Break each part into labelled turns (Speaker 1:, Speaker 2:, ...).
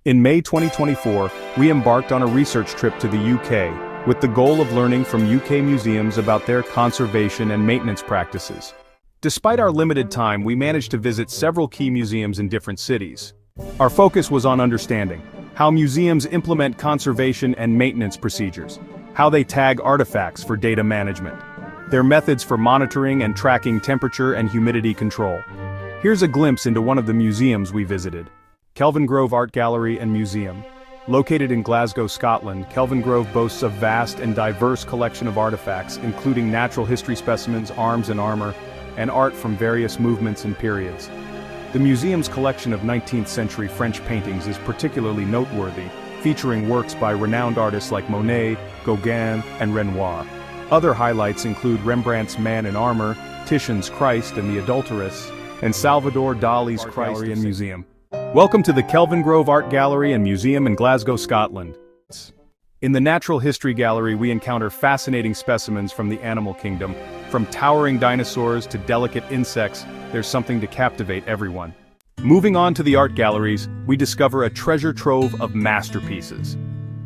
Speaker 1: In May 2024, we embarked on a research trip to the UK, with the goal of learning from UK museums about their conservation and maintenance practices. Despite our limited time, we managed to visit several key museums in different cities. Our focus was on understanding how museums implement conservation and maintenance procedures, how they tag artifacts for data management, their methods for monitoring and tracking temperature and humidity control. Here's a glimpse into one of the museums we visited. Kelvingrove Art Gallery and Museum. Located in Glasgow, Scotland, Kelvingrove boasts a vast and diverse collection of artifacts, including natural history specimens, arms and armor, and art from various movements and periods. The museum's collection of 19th-century French paintings is particularly noteworthy, featuring works by renowned artists like Monet, Gauguin, and Renoir. Other highlights include Rembrandt's Man in Armour, Titian's Christ and the Adulteress, and Salvador Dali's Christ and Museum. Welcome to the Kelvingrove Art Gallery and Museum in Glasgow, Scotland. In the Natural History Gallery, we encounter fascinating specimens from the animal kingdom. From towering dinosaurs to delicate insects, there's something to captivate everyone. Moving on to the art galleries, we discover a treasure trove of masterpieces.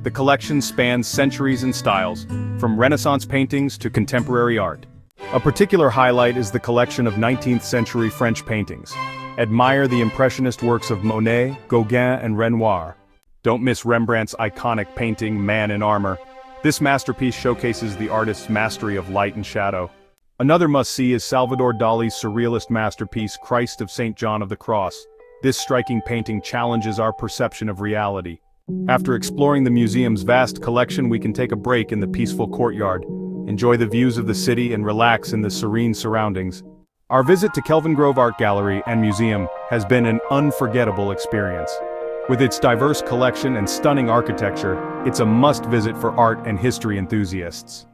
Speaker 1: The collection spans centuries and styles, from Renaissance paintings to contemporary art. A particular highlight is the collection of 19th-century French paintings. Admire the impressionist works of Monet, Gauguin, and Renoir. Don't miss Rembrandt's iconic painting, Man in Armour. This masterpiece showcases the artist's mastery of light and shadow. Another must-see is Salvador Dali's surrealist masterpiece, Christ of St. John of the Cross. This striking painting challenges our perception of reality. After exploring the museum's vast collection, we can take a break in the peaceful courtyard, enjoy the views of the city, and relax in the serene surroundings. Our visit to Kelvingrove Art Gallery and Museum has been an unforgettable experience. With its diverse collection and stunning architecture, it's a must-visit for art and history enthusiasts.